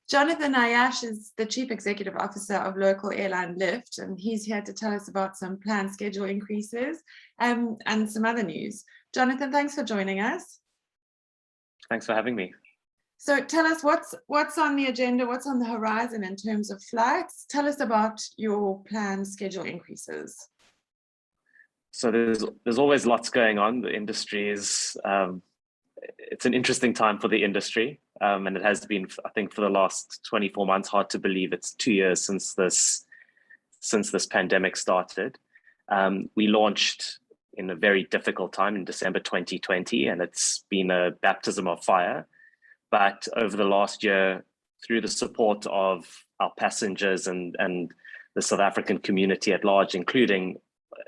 Jonathan Ayash is the Chief Executive Officer of local airline Lyft, and he's here to tell us about some planned schedule increases and some other news. Jonathan, thanks for joining us. Thanks for having me. So tell us what's on the agenda, what's on the horizon in terms of flights. Tell us about your planned schedule increases. So there's always lots going on. The industry is, it's an interesting time for the industry. And it has been, I think, for the last 24 months, hard to believe it's 2 years since this pandemic started. We launched in a very difficult time in December 2020, and it's been a baptism of fire. But over the last year, through the support of our passengers and the South African community at large, including,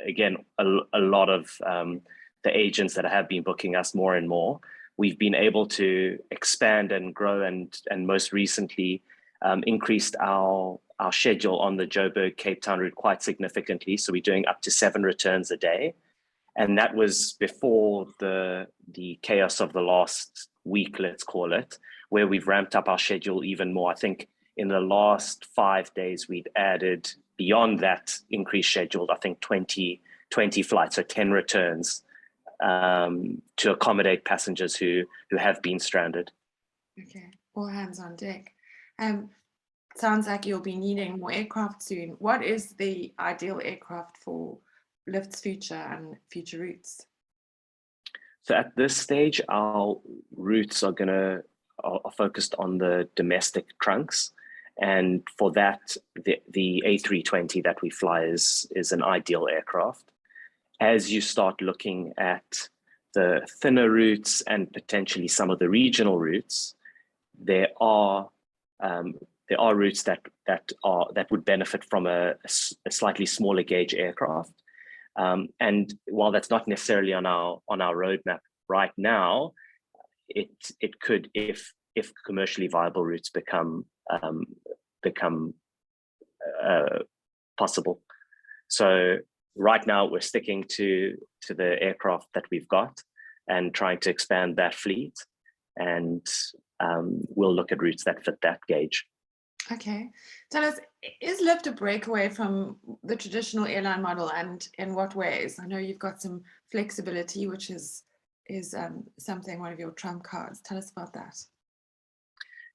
again, a lot of the agents that have been booking us more and more, we've been able to expand and grow and most recently increased our schedule on the Joburg Cape Town route quite significantly. So we're doing up to 7 returns a day. And that was before the chaos of the last week, let's call it, where we've ramped up our schedule even more. I think in the last 5 days, we'd added beyond that increased schedule, I think 20 flights, so 10 returns to accommodate passengers who have been stranded. Okay, all hands on deck. Sounds like you'll be needing more aircraft soon. What is the ideal aircraft for Lyft's future and future routes? So at this stage, our routes are focused on the domestic trunks. And for that, the A320 that we fly is an ideal aircraft. As you start looking at the thinner routes and potentially some of the regional routes, there are routes that would benefit from a slightly smaller gauge aircraft. And while that's not necessarily on our roadmap right now, it could, if commercially viable routes become possible. So right now we're sticking to the aircraft that we've got and trying to expand that fleet, and we'll look at routes that fit that gauge. Okay, tell us, is Lyft a breakaway from the traditional airline model, and in what ways? I know you've got some flexibility, which is something, one of your trump cards. Tell us about that.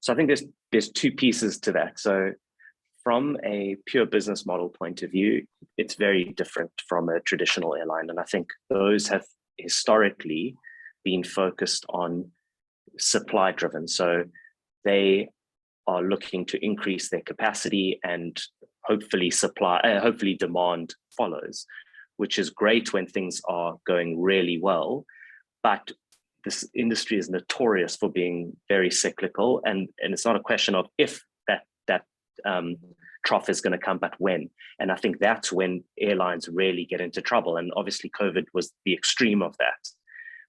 So I think there's 2 pieces to that. So from a pure business model point of view, it's very different from a traditional airline. And I think those have historically been focused on supply driven. So they are looking to increase their capacity and hopefully demand follows, which is great when things are going really well. But this industry is notorious for being very cyclical, and it's not a question of if that trough is going to come, but when. And I think that's when airlines really get into trouble. And obviously COVID was the extreme of that.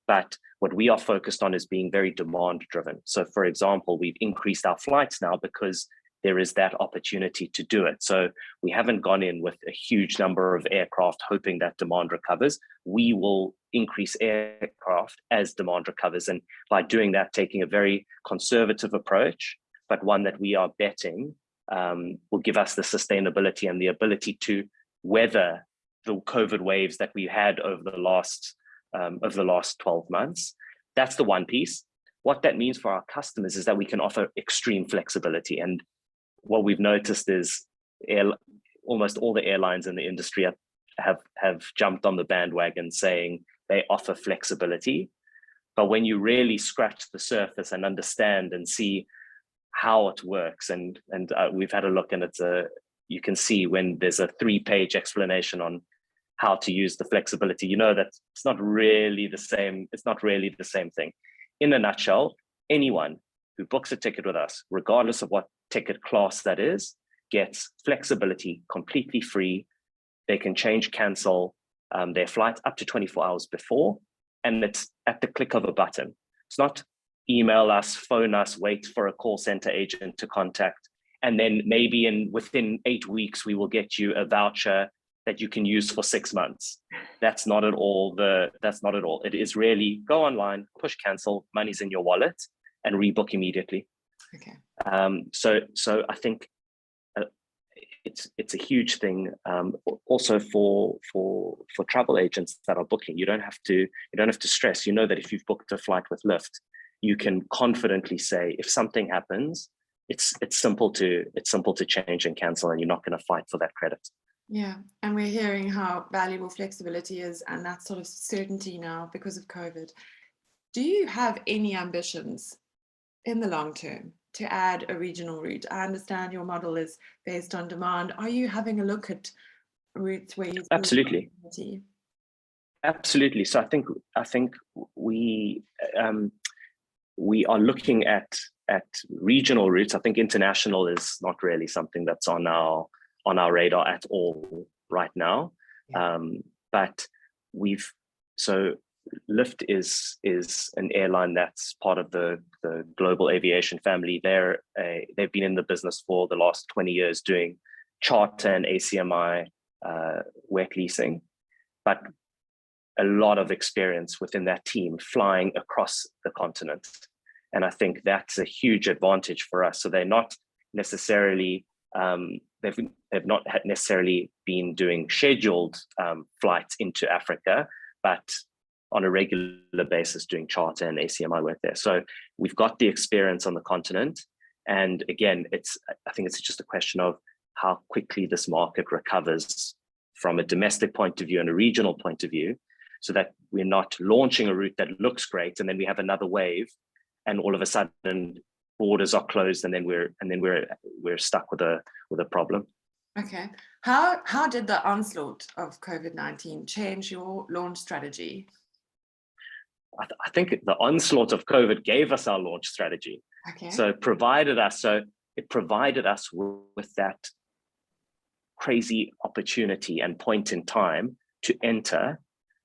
But what we are focused on is being very demand driven. So for example, we've increased our flights now because there is that opportunity to do it. So we haven't gone in with a huge number of aircraft hoping that demand recovers. We will increase aircraft as demand recovers. And by doing that, taking a very conservative approach, but one that we are betting will give us the sustainability and the ability to weather the COVID waves that we had over the last 12 months. That's the one piece. What that means for our customers is that we can offer extreme flexibility. And what we've noticed is almost all the airlines in the industry have jumped on the bandwagon saying they offer flexibility. But when you really scratch the surface and understand and see how it works, and we've had a look, and you can see when there's a 3-page explanation on how to use the flexibility, you know that it's not really the same. It's not really the same thing. In a nutshell, anyone who books a ticket with us, regardless of what ticket class that is, gets flexibility completely free. They can cancel their flight up to 24 hours before, and it's at the click of a button. It's not email us, phone us, wait for a call center agent to contact, and then maybe within 8 weeks we will get you a voucher that you can use for 6 months. That's not at all. It is really go online, push cancel, money's in your wallet, and rebook immediately. Okay, So I think it's a huge thing. Also for travel agents that are booking, you don't have to stress. You know that if you've booked a flight with Lyft, you can confidently say if something happens, it's simple to change and cancel, and you're not going to fight for that credit. Yeah, and we're hearing how valuable flexibility is and that sort of certainty now because of COVID. Do you have any ambitions in the long term to add a regional route? I understand your model is based on demand. Are you having a look at routes where you see Absolutely. opportunity? Absolutely. So I think we are looking at regional routes. I think international is not really something that's on our radar at all right now. Yeah. But Lyft is an airline that's part of the global aviation family. They've been in the business for the last 20 years doing charter and ACMI wet leasing, but a lot of experience within that team flying across the continent. And I think that's a huge advantage for us. So they're not necessarily, they've not necessarily been doing scheduled flights into Africa, but on a regular basis doing charter and ACMI work there. So we've got the experience on the continent. And again, I think it's just a question of how quickly this market recovers from a domestic point of view and a regional point of view, so that we're not launching a route that looks great and then we have another wave and all of a sudden borders are closed and then we're stuck with a problem. Okay. How did the onslaught of COVID-19 change your launch strategy? I think the onslaught of COVID gave us our launch strategy. Okay. So it provided us with that crazy opportunity and point in time to enter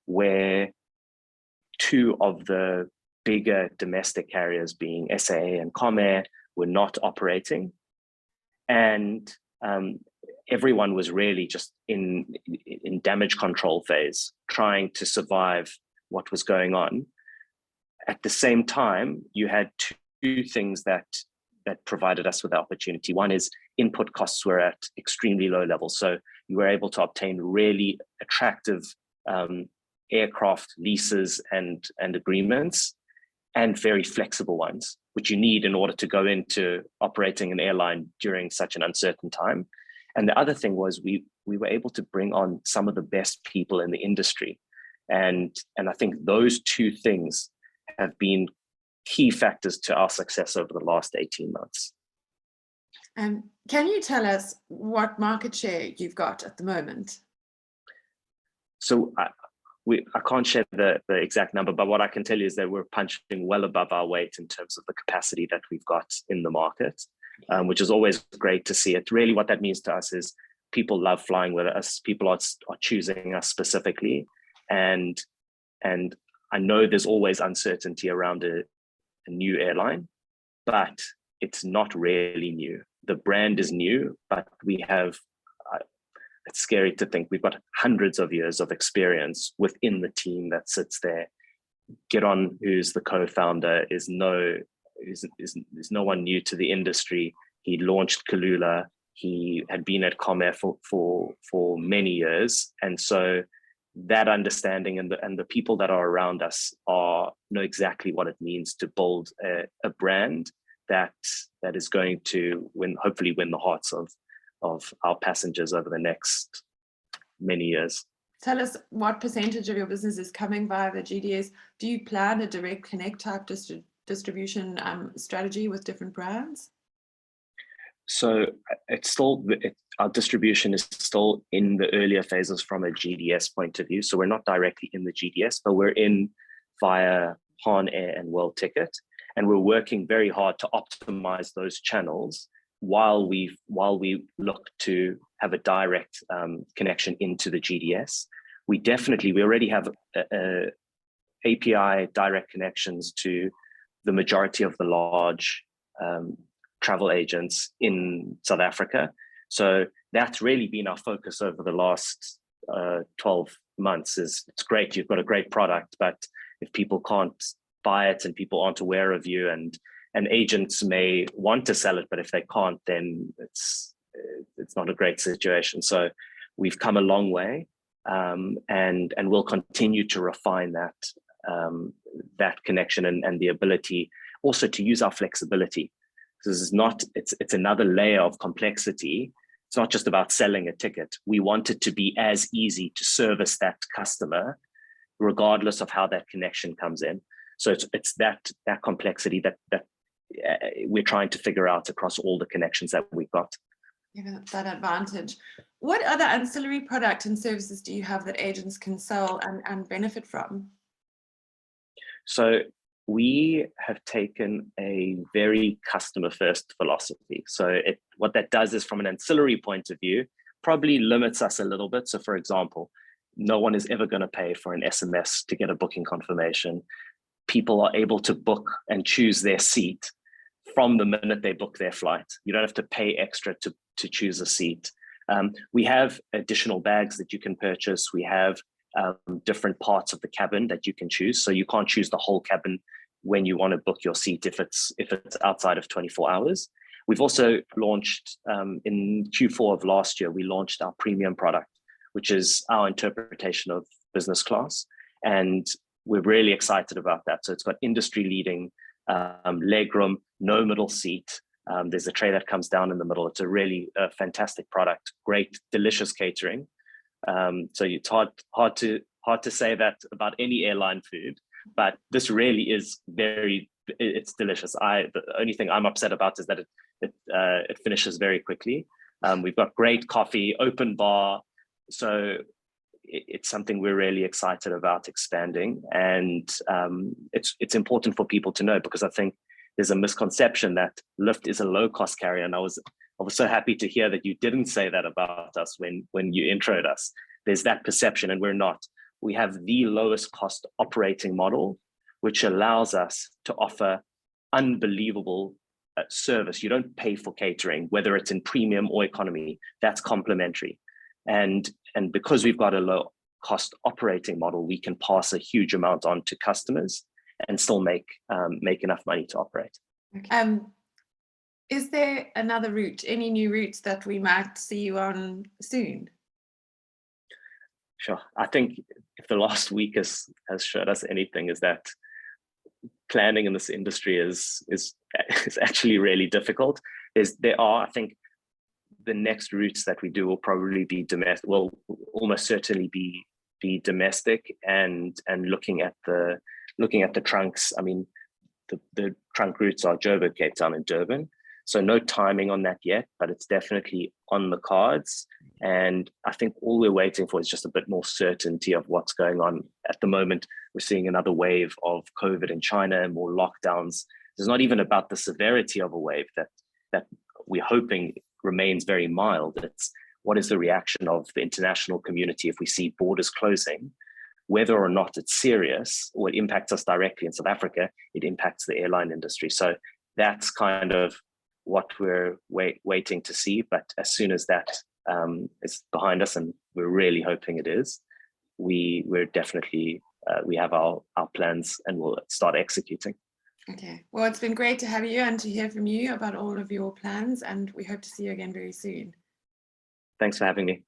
where two of the bigger domestic carriers, being SAA and Comair, were not operating. And everyone was really just in damage control phase, trying to survive what was going on. At the same time, you had two things that provided us with the opportunity. One is input costs were at extremely low levels. So you were able to obtain really attractive aircraft leases and agreements, and very flexible ones, which you need in order to go into operating an airline during such an uncertain time. And the other thing was we were able to bring on some of the best people in the industry. And I think those two things have been key factors to our success over the last 18 months. Can you tell us what market share you've got at the moment? So I can't share the exact number, but what I can tell you is that we're punching well above our weight in terms of the capacity that we've got in the market, which is always great to see. It really, what that means to us is people love flying with us. People are choosing us specifically. And I know there's always uncertainty around a new airline, but it's not really new. The brand is new, but we have, it's scary to think we've got hundreds of years of experience within the team that sits there. Giron, who's the co-founder, is no one new to the industry. He launched Kalula. He had been at Comair for many years. And so that understanding and the people that are around us know exactly what it means to build a brand that is going to hopefully win the hearts of our passengers over the next many years. Tell us what percentage of your business is coming via the GDS. Do you plan a direct connect type distribution strategy with different brands? So our distribution is still in the earlier phases from a GDS point of view. So we're not directly in the GDS, but we're in via Han Air and World Ticket. And we're working very hard to optimize those channels while we look to have a direct connection into the GDS. We already have API direct connections to the majority of the large travel agents in South Africa. So that's really been our focus over the last 12 months. It's great, you've got a great product, but if people can't buy it and people aren't aware of you and and agents may want to sell it, but if they can't, then it's not a great situation. So we've come a long way, and we'll continue to refine that connection and the ability also to use our flexibility. This is not, it's another layer of complexity. It's not just about selling a ticket. We want it to be as easy to service that customer, regardless of how that connection comes in. So it's that complexity that we're trying to figure out across all the connections that we've got. Yeah, that advantage. What other ancillary product and services do you have that agents can sell and benefit from? So we have taken a very customer first philosophy. So what that does is, from an ancillary point of view, probably limits us a little bit. So for example, no one is ever going to pay for an SMS to get a booking confirmation. People are able to book and choose their seat from the minute they book their flight. You don't have to pay extra to choose a seat. We have additional bags that you can purchase. We have different parts of the cabin that you can choose. So you can't choose the whole cabin when you want to book your seat if it's outside of 24 hours. We've also launched in Q4 of last year, we launched our premium product, which is our interpretation of business class. And we're really excited about that. So it's got industry leading legroom, no middle seat. There's a tray that comes down in the middle. It's a really fantastic product, great, delicious catering. So it's hard to say that about any airline food, but this really is it's delicious. The only thing I'm upset about is that it finishes very quickly. We've got great coffee, open bar. So it's something we're really excited about expanding. And it's important for people to know, because I think there's a misconception that Lyft is a low cost carrier. And I was so happy to hear that you didn't say that about us when you introed us. There's that perception, and we're not. We have the lowest cost operating model, which allows us to offer unbelievable service. You don't pay for catering, whether it's in premium or economy. That's complimentary. And because we've got a low cost operating model, we can pass a huge amount on to customers and still make enough money to operate. Okay. Is there another route, any new routes that we might see you on soon? Sure. I think if the last week has showed us anything, is that planning in this industry is actually really difficult. There are, I think, the next routes that we do will probably be domestic, will almost certainly be domestic, and looking at the trunks. I mean, the trunk routes are Joburg, Cape Town, and Durban. So no timing on that yet, but it's definitely on the cards. And I think all we're waiting for is just a bit more certainty of what's going on. At the moment, we're seeing another wave of COVID in China and more lockdowns. It's not even about the severity of a wave that we're hoping remains very mild. It's what is the reaction of the international community if we see borders closing, whether or not it's serious or it impacts us directly in South Africa, it impacts the airline industry. So that's kind of what we're waiting to see. But as soon as that is behind us, and we're really hoping it is, we're definitely, we have our plans and we'll start executing. Okay, well, it's been great to have you and to hear from you about all of your plans, and we hope to see you again very soon. Thanks for having me.